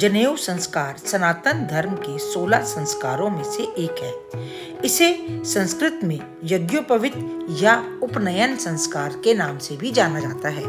जनेऊ संस्कार सनातन धर्म के 16 संस्कारों में से एक है। इसे संस्कृत में यज्ञोपवीत या उपनयन संस्कार के नाम से भी जाना जाता है।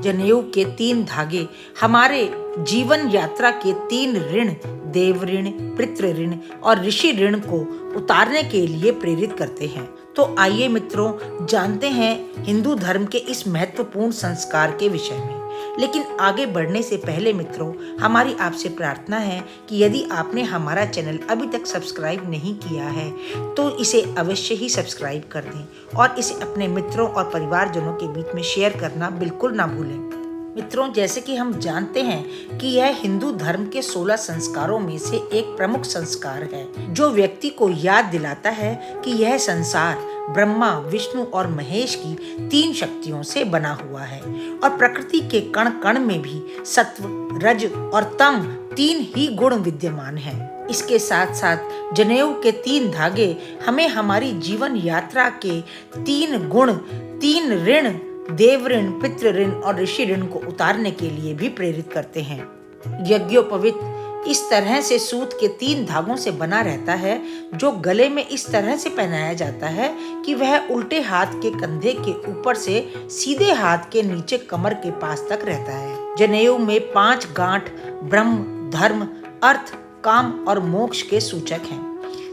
जनेऊ के 3 धागे हमारे जीवन यात्रा के 3 ऋण, देव ऋण, पितृ ऋण और ऋषि ऋण को उतारने के लिए प्रेरित करते हैं। तो आइए मित्रों, जानते हैं हिंदू धर्म के इस महत्वपूर्ण संस्कार के विषय में। लेकिन आगे बढ़ने से पहले मित्रों, हमारी आपसे प्रार्थना है कि यदि आपने हमारा चैनल अभी तक सब्सक्राइब नहीं किया है तो इसे अवश्य ही सब्सक्राइब कर दें और इसे अपने मित्रों और परिवारजनों के बीच में शेयर करना बिल्कुल ना भूलें। मित्रों, जैसे कि हम जानते हैं कि यह हिंदू धर्म के 16 संस्कारों में से एक प्रमुख संस्कार है, जो व्यक्ति को याद दिलाता है कि यह संसार ब्रह्मा, विष्णु और महेश की 3 शक्तियों से बना हुआ है और प्रकृति के कण कण में भी सत्व, रज और तम 3 ही गुण विद्यमान हैं। इसके साथ साथ जनेऊ के 3 धागे हमें हमारी जीवन यात्रा के 3 गुण, 3 ऋण, देव ऋण, पितृ ऋण और ऋषि ऋण को उतारने के लिए भी प्रेरित करते हैं। यज्ञोपवीत इस तरह से सूत के 3 धागों से बना रहता है, जो गले में इस तरह से पहनाया जाता है कि वह उल्टे हाथ के कंधे के ऊपर से सीधे हाथ के नीचे कमर के पास तक रहता है। जनेऊ में 5 गांठ ब्रह्म, धर्म, अर्थ, काम और मोक्ष के सूचक हैं।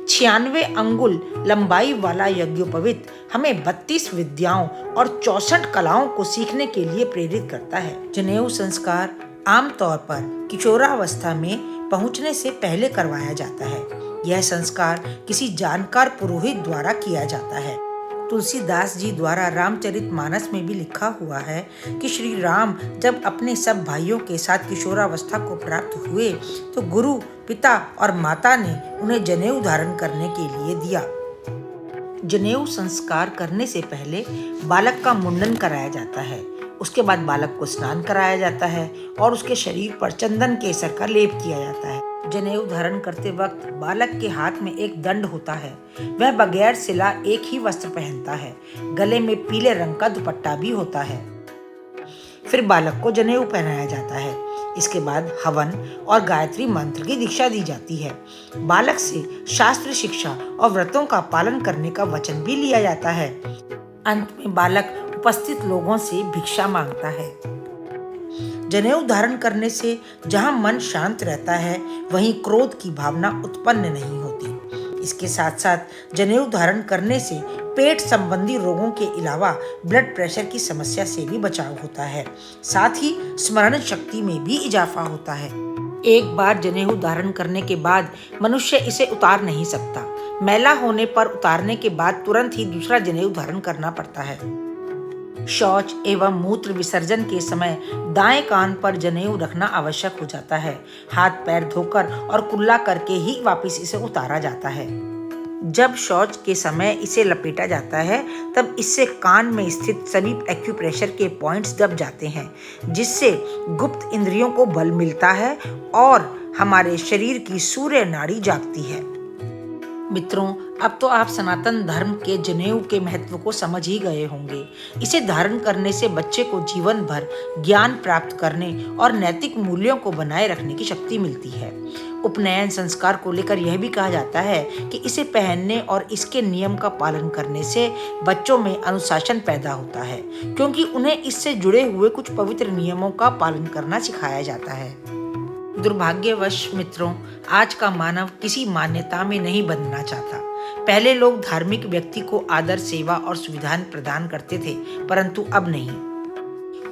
96 अंगुल लंबाई वाला यज्ञोपवीत हमें 32 विद्याओं और 64 कलाओं को सीखने के लिए प्रेरित करता है। जनेऊ संस्कार आमतौर पर किशोरावस्था में पहुंचने से पहले करवाया जाता है। यह संस्कार किसी जानकार पुरोहित द्वारा किया जाता है। तुलसीदास जी द्वारा रामचरितमानस में भी लिखा हुआ है कि श्री राम जब अपने सब भाइयों के साथ किशोरावस्था को प्राप्त हुए तो गुरु, पिता और माता ने उन्हें जनेऊ धारण करने के लिए दिया। जनेऊ संस्कार करने से पहले बालक का मुंडन कराया जाता है। उसके बाद बालक को स्नान कराया जाता है और उसके शरीर पर चंदन केसर का लेप किया जाता है। जनेऊ धारण करते वक्त बालक के हाथ में एक दंड होता है। वह बगैर सिला एक ही वस्त्र पहनता है। गले में पीले रंग का दुपट्टा भी होता है। फिर बालक को जनेऊ पहनाया जाता है। इसके बाद हवन और गायत्री मंत्र की दीक्षा दी जाती है। बालक से शास्त्र शिक्षा और व्रतों का पालन करने का वचन भी लिया जाता है। अंत में बालक उपस्थित लोगों से भिक्षा मांगता है। जनेऊ धारण करने से जहाँ मन शांत रहता है, वहीं क्रोध की भावना उत्पन्न नहीं होती। इसके साथ साथ जनेऊ धारण करने से पेट संबंधी रोगों के अलावा ब्लड प्रेशर की समस्या से भी बचाव होता है। साथ ही स्मरण शक्ति में भी इजाफा होता है। एक बार जनेऊ धारण करने के बाद मनुष्य इसे उतार नहीं सकता। मैला होने पर उतारने के बाद तुरंत ही दूसरा जनेऊ धारण करना पड़ता है। शौच एवं मूत्र विसर्जन के समय दाएं कान पर जनेऊ रखना आवश्यक हो जाता है। हाथ पैर धोकर और कुल्ला करके ही वापस इसे उतारा जाता है। जब शौच के समय इसे लपेटा जाता है तब इससे कान में स्थित सभी एक्यूप्रेशर के पॉइंट्स दब जाते हैं, जिससे गुप्त इंद्रियों को बल मिलता है और हमारे शरीर की सूर्य नाड़ी जागती है। मित्रों, अब तो आप सनातन धर्म के जनेऊ के महत्व को समझ ही गए होंगे। इसे धारण करने से बच्चे को जीवन भर ज्ञान प्राप्त करने और नैतिक मूल्यों को बनाए रखने की शक्ति मिलती है। उपनयन संस्कार को लेकर यह भी कहा जाता है कि इसे पहनने और इसके नियम का पालन करने से बच्चों में अनुशासन पैदा होता है, क्योंकि उन्हें इससे जुड़े हुए कुछ पवित्र नियमों का पालन करना सिखाया जाता है। दुर्भाग्यवश मित्रों, आज का मानव किसी मान्यता में नहीं बंधना चाहता। पहले लोग धार्मिक व्यक्ति को आदर, सेवा और सुविधाएं प्रदान करते थे, परंतु अब नहीं।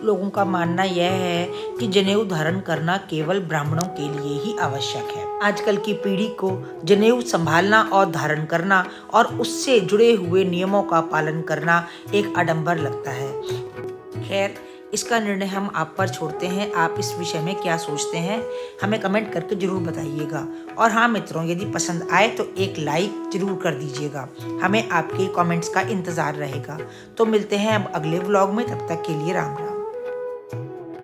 लोगों का मानना यह है कि जनेऊ धारण करना केवल ब्राह्मणों के लिए ही आवश्यक है। आजकल की पीढ़ी को जनेऊ संभालना और धारण करना और उससे जुड़े हुए नियमों का पालन करना एक आडंबर लगता है। खैर, इसका निर्णय हम आप पर छोड़ते हैं। आप इस विषय में क्या सोचते हैं, हमें कमेंट करके जरूर बताइएगा। और हाँ मित्रों, यदि पसंद आए तो एक लाइक जरूर कर दीजिएगा। हमें आपके कमेंट्स का इंतज़ार रहेगा। तो मिलते हैं अब अगले व्लॉग में। तब तक के लिए राम राम।